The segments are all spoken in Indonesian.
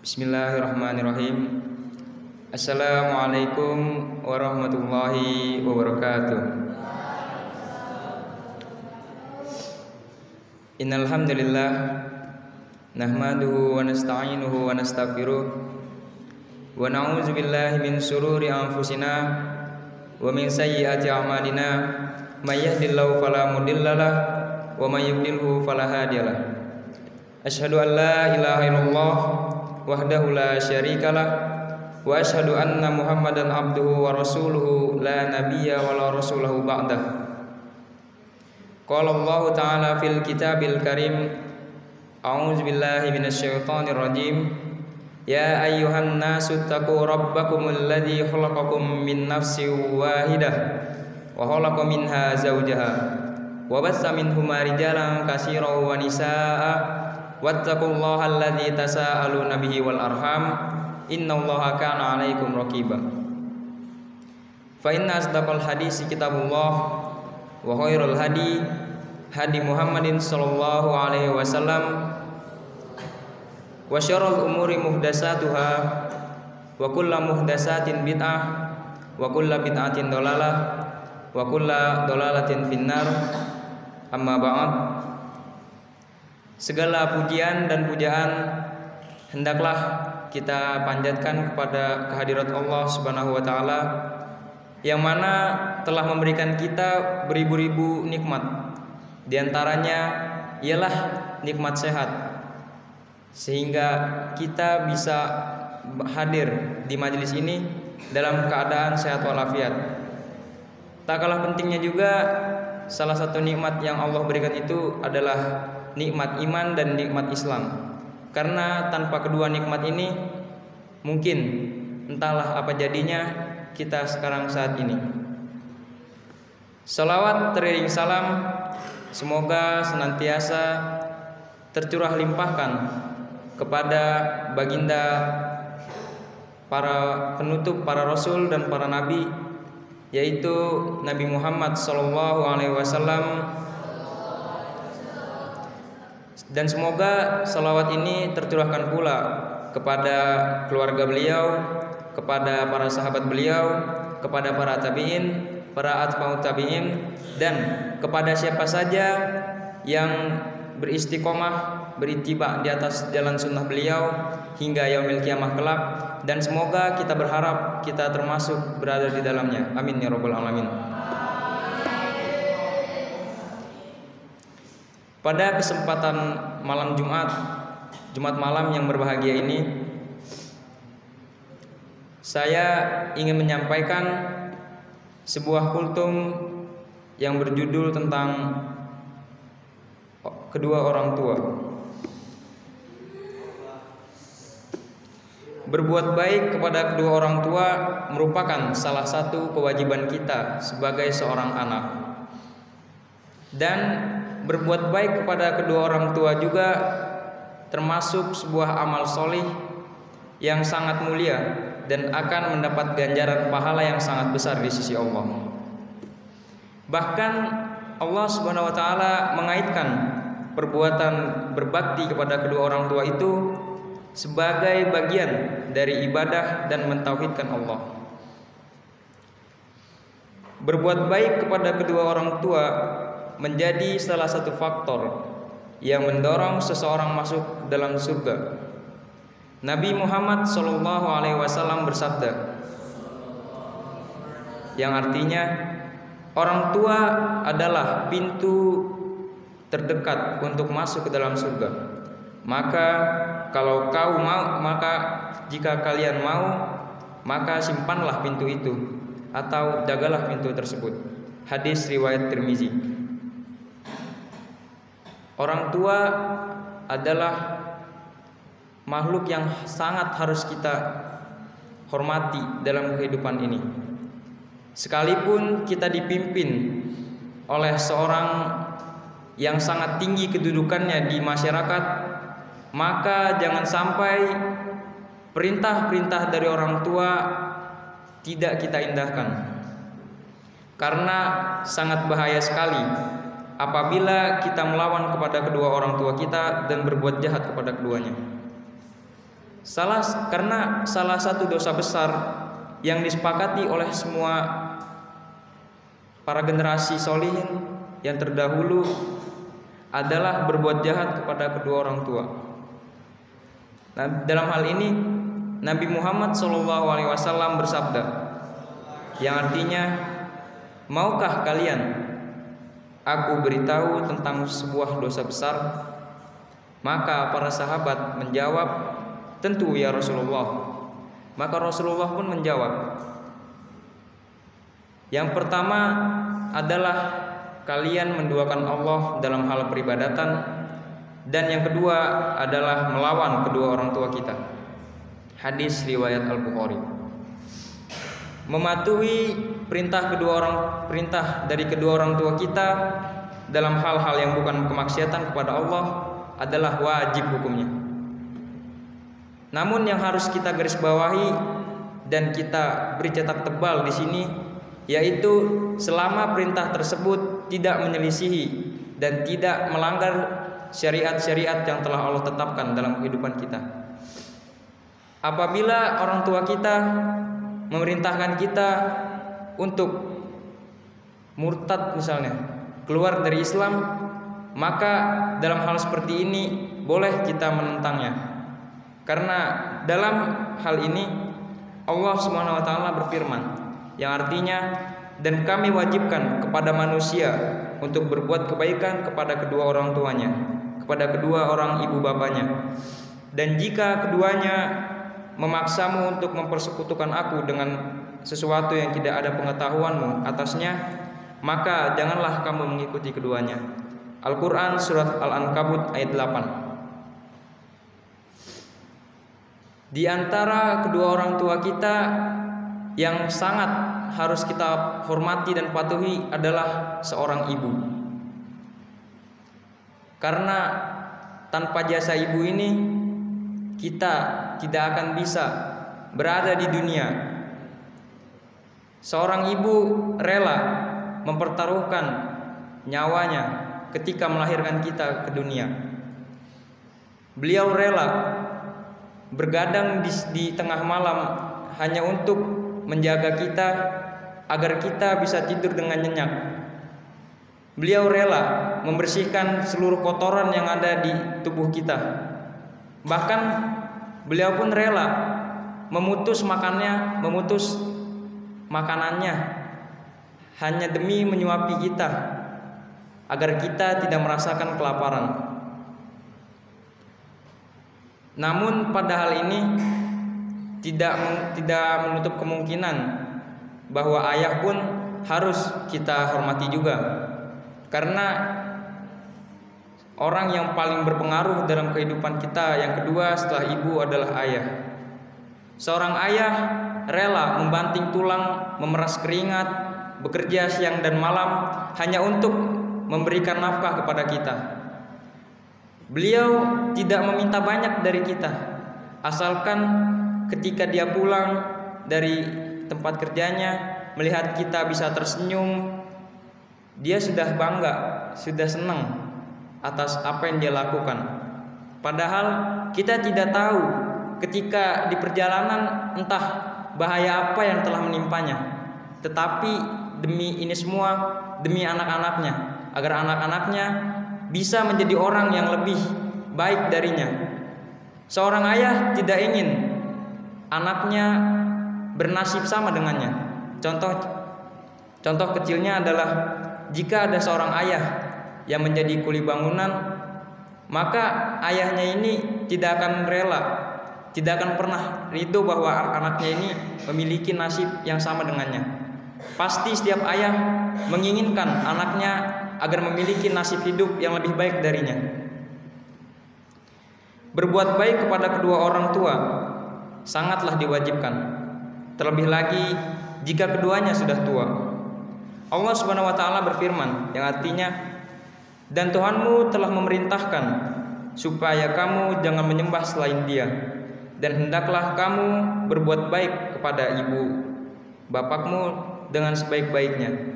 Bismillahirrahmanirrahim. Assalamualaikum warahmatullahi wabarakatuh. Innal hamdalillah nahmaduhu wa nasta'inuhu wa nastaghfiruh wa na'udzu billahi min shururi anfusina wa min sayyiati a'malina may yahdihillahu fala mudhillalah wa may yudhlilhu fala hadiyalah. Asyhadu an la ilaha illallah wahdahu la syarikalah wa asyhadu anna Muhammadan abduhu wa rasuluhu la nabiyya wa la rasulahu ba'dah. Qala Allah ta'ala fil kitabil karim, a'udzu billahi minasyaitonir rajim. Ya ayyuhan nasu taqu rabbakumul ladzi khalaqakum min nafsin wahidah wa khalaqa minha zawjaha wa bassa minhuma rijalan katsiran wa nisaa'a wattaqullaha alladzi tasaaluna bihi wal arham innallaha kana 'alaikum raqiba. Fa inna asdaqal hadisi kitabullah wa khairul hadi hadi Muhammadin sallallahu alaihi wasallam wa syarrul umuri muhdatsatuha wa kullu muhdatsatin bid'ah wa kullu bid'atin dhalalah wa kullu dhalalatin finnar. Amma ba'd. Segala pujian dan pujaan hendaklah kita panjatkan kepada kehadirat Allah Subhanahu wa taala yang mana telah memberikan kita beribu-ribu nikmat. Di antaranya ialah nikmat sehat, sehingga kita bisa hadir di majelis ini dalam keadaan sehat walafiat. Tak kalah pentingnya juga salah satu nikmat yang Allah berikan itu adalah nikmat iman dan nikmat Islam. Karena tanpa kedua nikmat ini mungkin entahlah apa jadinya kita sekarang saat ini. Salawat teriring salam semoga senantiasa tercurah limpahkan kepada baginda para penutup, para rasul dan para nabi, yaitu Nabi Muhammad sallallahu alaihi wasallam. Dan semoga salawat ini tercurahkan pula kepada keluarga beliau, kepada para sahabat beliau, kepada para tabi'in, para atba'ut tabi'in, dan kepada siapa saja yang beristiqomah, berittiba di atas jalan sunnah beliau hingga yaumil kiamah kelak. Dan semoga kita berharap kita termasuk berada di dalamnya. Amin ya rabbal alamin. Pada kesempatan malam Jumat malam yang berbahagia ini, saya ingin menyampaikan sebuah kultum yang berjudul tentang kedua orang tua. Berbuat baik kepada kedua orang tua merupakan salah satu kewajiban kita sebagai seorang anak. Dan berbuat baik kepada kedua orang tua juga termasuk sebuah amal solih yang sangat mulia dan akan mendapat ganjaran pahala yang sangat besar di sisi Allah. Bahkan Allah Subhanahu wa taala mengaitkan perbuatan berbakti kepada kedua orang tua itu sebagai bagian dari ibadah dan mentauhidkan Allah. Berbuat baik kepada kedua orang tua menjadi salah satu faktor yang mendorong seseorang masuk dalam surga. Nabi Muhammad SAW bersabda, yang artinya orang tua adalah pintu terdekat untuk masuk ke dalam surga. Maka kalau kau mau, maka jika kalian mau, maka simpanlah pintu itu atau jagalah pintu tersebut. Hadis riwayat Tirmizi. Orang tua adalah makhluk yang sangat harus kita hormati dalam kehidupan ini. Sekalipun kita dipimpin oleh seorang yang sangat tinggi kedudukannya di masyarakat, maka jangan sampai perintah-perintah dari orang tua tidak kita indahkan. Karena sangat bahaya sekali apabila kita melawan kepada kedua orang tua kita dan berbuat jahat kepada keduanya. Karena salah satu dosa besar yang disepakati oleh semua para generasi solihin yang terdahulu adalah berbuat jahat kepada kedua orang tua. Nah, dalam hal ini Nabi Muhammad SAW bersabda, yang artinya, maukah kalian aku beritahu tentang sebuah dosa besar? Maka para sahabat menjawab, tentu ya Rasulullah. Maka Rasulullah pun menjawab, yang pertama adalah kalian menduakan Allah dalam hal peribadatan, dan yang kedua adalah melawan kedua orang tua kita. Hadis riwayat Al-Bukhari. Mematuhi perintah dari kedua orang tua kita dalam hal-hal yang bukan kemaksiatan kepada Allah adalah wajib hukumnya. Namun yang harus kita garis bawahi dan kita beri cetak tebal di sini, yaitu selama perintah tersebut tidak menyelisihi dan tidak melanggar syariat-syariat yang telah Allah tetapkan dalam kehidupan kita. Apabila orang tua kita memerintahkan kita untuk murtad misalnya, keluar dari Islam, maka dalam hal seperti ini boleh kita menentangnya. Karena dalam hal ini Allah SWT berfirman, yang artinya, dan kami wajibkan kepada manusia untuk berbuat kebaikan kepada kedua orang tuanya, kepada kedua orang ibu bapaknya. Dan jika keduanya memaksamu untuk mempersekutukan aku dengan sesuatu yang tidak ada pengetahuanmu atasnya, maka janganlah kamu mengikuti keduanya. Al-Quran surat Al-Ankabut ayat 8. Di antara kedua orang tua kita yang sangat harus kita hormati dan patuhi adalah seorang ibu. Karena tanpa jasa ibu ini kita tidak akan bisa berada di dunia. Seorang ibu rela mempertaruhkan nyawanya ketika melahirkan kita ke dunia. Beliau rela bergadang di tengah malam hanya untuk menjaga kita agar kita bisa tidur dengan nyenyak. Beliau rela membersihkan seluruh kotoran yang ada di tubuh kita. Bahkan beliau pun rela memutus makanannya hanya demi menyuapi kita agar kita tidak merasakan kelaparan. Namun pada hal ini tidak menutup kemungkinan bahwa ayah pun harus kita hormati juga. Karena orang yang paling berpengaruh dalam kehidupan kita yang kedua setelah ibu adalah ayah. Seorang ayah rela membanting tulang, memeras keringat, bekerja siang dan malam hanya untuk memberikan nafkah kepada kita. Beliau tidak meminta banyak dari kita, asalkan ketika dia pulang dari tempat kerjanya melihat kita bisa tersenyum, dia sudah bangga, sudah senang atas apa yang dia lakukan. Padahal kita tidak tahu ketika di perjalanan entah bahaya apa yang telah menimpanya. Tetapi demi ini semua, demi anak-anaknya, agar anak-anaknya bisa menjadi orang yang lebih baik darinya. Seorang ayah tidak ingin anaknya bernasib sama dengannya. Contoh kecilnya adalah jika ada seorang ayah yang menjadi kuli bangunan, maka ayahnya ini tidak akan rela, tidak akan pernah ridho bahwa anaknya ini memiliki nasib yang sama dengannya. Pasti setiap ayah menginginkan anaknya agar memiliki nasib hidup yang lebih baik darinya. Berbuat baik kepada kedua orang tua sangatlah diwajibkan, terlebih lagi jika keduanya sudah tua. Allah Subhanahu wa taala berfirman, yang artinya, dan Tuhanmu telah memerintahkan supaya kamu jangan menyembah selain Dia, dan hendaklah kamu berbuat baik kepada ibu bapakmu dengan sebaik-baiknya.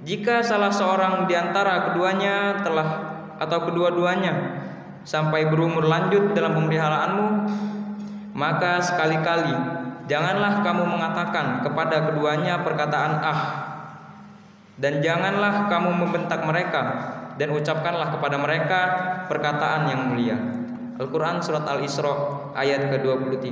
Jika salah seorang di antara keduanya atau kedua-duanya sampai berumur lanjut dalam pemeliharaanmu, maka sekali-kali janganlah kamu mengatakan kepada keduanya perkataan ah, dan janganlah kamu membentak mereka, dan ucapkanlah kepada mereka perkataan yang mulia. Al-Quran Surat Al-Isra ayat ke-23.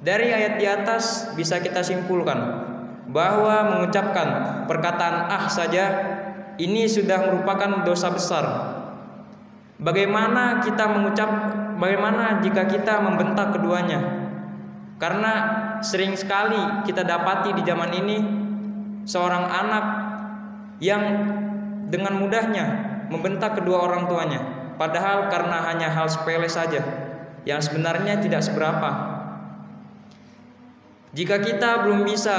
Dari ayat di atas bisa kita simpulkan bahwa mengucapkan perkataan ah saja ini sudah merupakan dosa besar. Bagaimana jika kita membentak keduanya? Karena sering sekali kita dapati di zaman ini seorang anak yang dengan mudahnya membentak kedua orang tuanya, padahal karena hanya hal sepele saja yang sebenarnya tidak seberapa. Jika kita belum bisa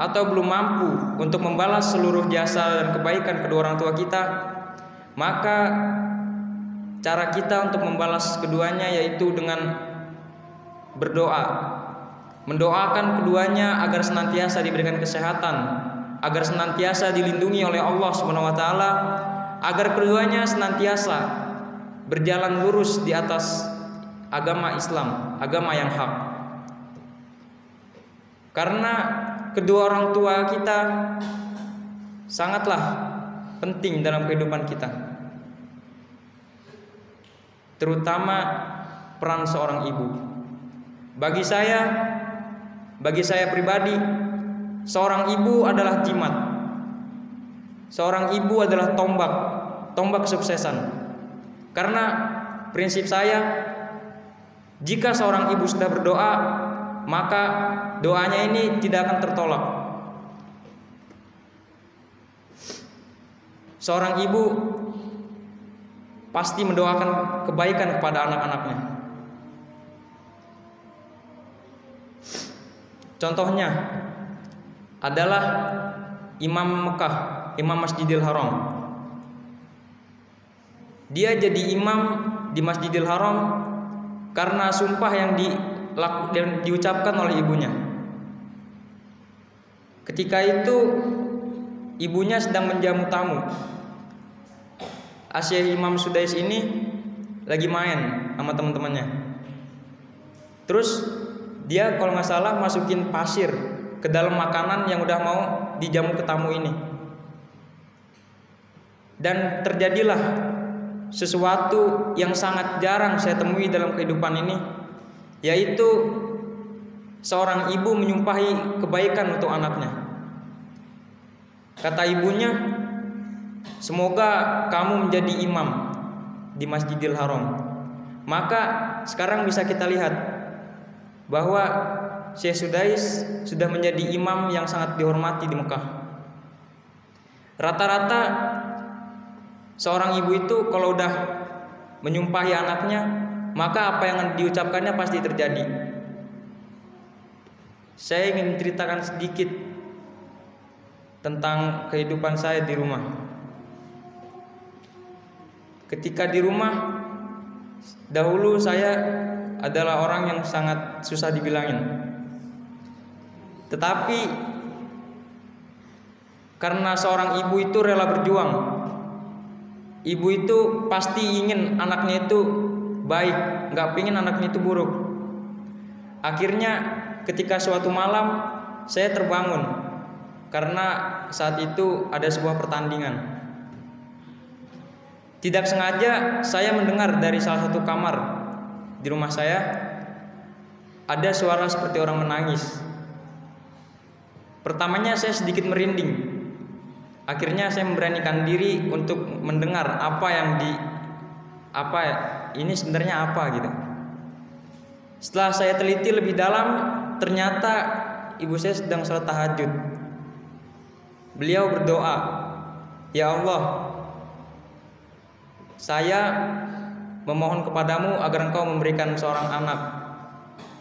atau belum mampu untuk membalas seluruh jasa dan kebaikan kedua orang tua kita, maka cara kita untuk membalas keduanya yaitu dengan berdoa, mendoakan keduanya agar senantiasa diberikan kesehatan, agar senantiasa dilindungi oleh Allah Subhanahu wa taala, agar keduanya senantiasa berjalan lurus di atas agama Islam, agama yang hak. Karena kedua orang tua kita sangatlah penting dalam kehidupan kita, terutama peran seorang ibu. Bagi saya pribadi, seorang ibu adalah jimat. Seorang ibu adalah tombak kesuksesan. Karena prinsip saya, jika seorang ibu sudah berdoa, maka doanya ini tidak akan tertolak. Seorang ibu pasti mendoakan kebaikan kepada anak-anaknya. Contohnya adalah Imam Mekah, Imam Masjidil Haram. Dia jadi imam di Masjidil Haram karena sumpah yang diucapkan oleh ibunya. Ketika itu ibunya sedang menjamu tamu. Asyik Imam Sudais ini lagi main sama teman-temannya. Terus dia kalau nggak salah masukin pasir ke dalam makanan yang udah mau dijamu ke tamu ini. Dan terjadilah sesuatu yang sangat jarang saya temui dalam kehidupan ini, yaitu seorang ibu menyumpahi kebaikan untuk anaknya. Kata ibunya, semoga kamu menjadi imam di Masjidil Haram. Maka sekarang bisa kita lihat bahwa Syekh Sudais sudah menjadi imam yang sangat dihormati di Mekah. Rata-rata seorang ibu itu kalau udah menyumpahi anaknya, maka apa yang diucapkannya pasti terjadi. Saya ingin menceritakan sedikit tentang kehidupan saya di rumah. Ketika di rumah, dahulu saya adalah orang yang sangat susah dibilangin. Tetapi karena seorang ibu itu rela berjuang, ibu itu pasti ingin anaknya itu baik, gak pengen anaknya itu buruk. Akhirnya ketika suatu malam saya terbangun karena saat itu ada sebuah pertandingan. Tidak sengaja saya mendengar dari salah satu kamar di rumah saya ada suara seperti orang menangis. Pertamanya saya sedikit merinding. Akhirnya saya memberanikan diri untuk mendengar ini sebenarnya apa gitu. Setelah saya teliti lebih dalam, ternyata ibu saya sedang sholat tahajud. Beliau berdoa, "Ya Allah, saya memohon kepadamu agar Engkau memberikan seorang anak.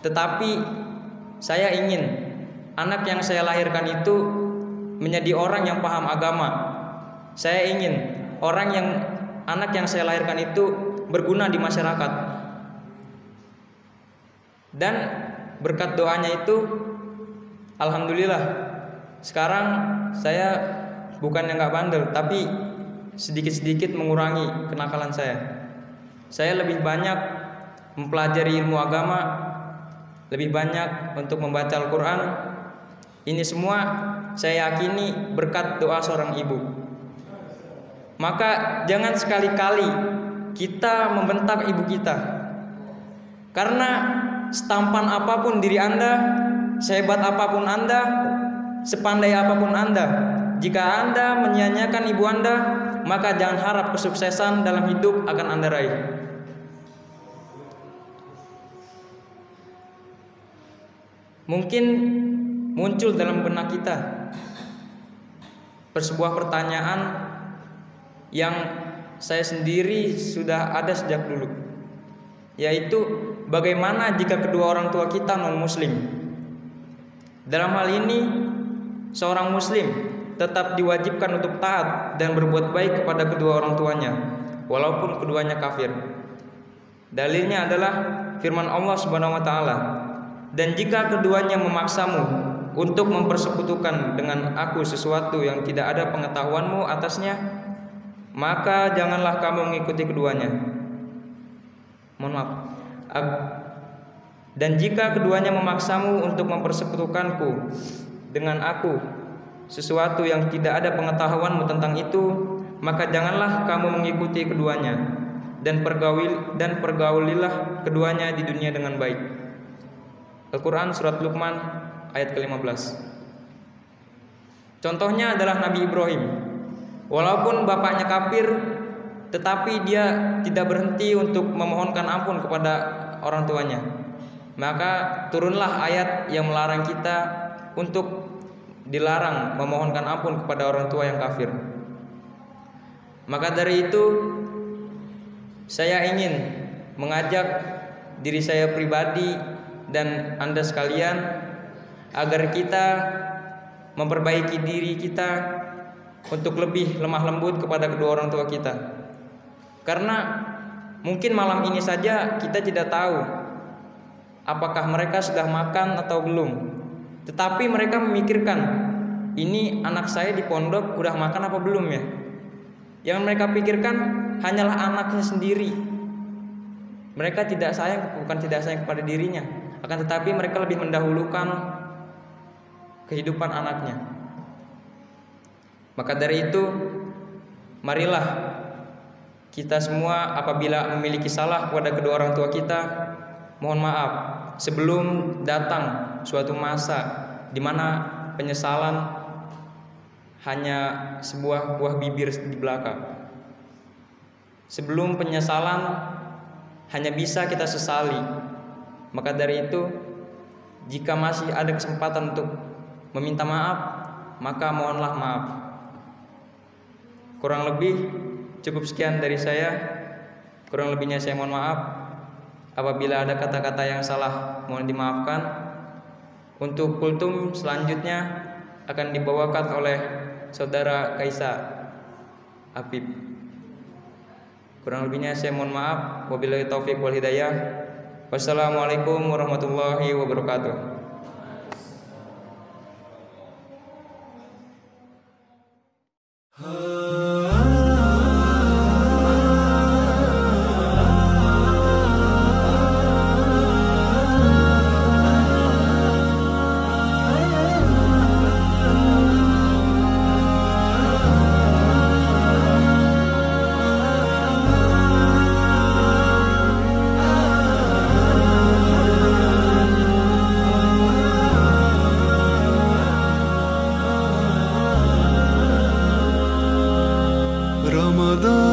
Tetapi saya ingin anak yang saya lahirkan itu menjadi orang yang paham agama. Saya ingin anak yang saya lahirkan itu berguna di masyarakat." Dan berkat doanya itu, alhamdulillah, sekarang saya bukan yang gak bandel, tapi sedikit-sedikit mengurangi kenakalan saya. Saya lebih banyak mempelajari ilmu agama lebih banyak untuk membaca Al-Quran. Ini semua saya yakini berkat doa seorang ibu. Maka jangan sekali-kali kita membentak ibu kita, karena setampan apapun diri Anda, sehebat apapun Anda, sepandai apapun Anda, jika Anda menyia-nyiakan ibu Anda, maka jangan harap kesuksesan dalam hidup akan Anda raih. Mungkin muncul dalam benak kita sebuah pertanyaan yang saya sendiri sudah ada sejak dulu, yaitu bagaimana jika kedua orang tua kita non-muslim? Dalam hal ini seorang muslim tetap diwajibkan untuk taat dan berbuat baik kepada kedua orang tuanya walaupun keduanya kafir. Dalilnya adalah firman Allah Subhanahu wa taala, "Dan jika keduanya memaksamu untuk mempersekutukan dengan aku sesuatu yang tidak ada pengetahuanmu atasnya, maka janganlah kamu mengikuti keduanya." Mohon maaf. Dan jika keduanya memaksamu untuk mempersekutukanku dengan aku sesuatu yang tidak ada pengetahuanmu tentang itu, maka janganlah kamu mengikuti keduanya, dan pergaulilah keduanya di dunia dengan baik. Al-Quran Surat Luqman ayat ke-15. Contohnya adalah Nabi Ibrahim. Walaupun bapaknya kafir, tetapi dia tidak berhenti untuk memohonkan ampun kepada orang tuanya. Maka turunlah ayat yang melarang kita untuk dilarang memohonkan ampun kepada orang tua yang kafir. Maka dari itu saya ingin mengajak diri saya pribadi dan Anda sekalian agar kita memperbaiki diri kita untuk lebih lemah lembut kepada kedua orang tua kita. Karena mungkin malam ini saja kita tidak tahu apakah mereka sudah makan atau belum, tetapi mereka memikirkan, ini anak saya di pondok udah makan apa belum ya? Yang mereka pikirkan hanyalah anaknya sendiri. Mereka bukan tidak sayang kepada dirinya, akan tetapi mereka lebih mendahulukan kehidupan anaknya. Maka dari itu, marilah kita semua apabila memiliki salah kepada kedua orang tua kita, mohon maaf sebelum datang suatu masa di mana penyesalan hanya sebuah buah bibir di belakang. Sebelum penyesalan hanya bisa kita sesali. Maka dari itu, jika masih ada kesempatan untuk meminta maaf, maka mohonlah maaf. Kurang lebih cukup sekian dari saya. Kurang lebihnya saya mohon maaf. Apabila ada kata-kata yang salah, mohon dimaafkan. Untuk kultum selanjutnya akan dibawakan oleh Saudara Kaisa Apip. Kurang lebihnya saya mohon maaf. Wabillahi taufik wal hidayah. Wassalamualaikum warahmatullahi wabarakatuh. Ramadan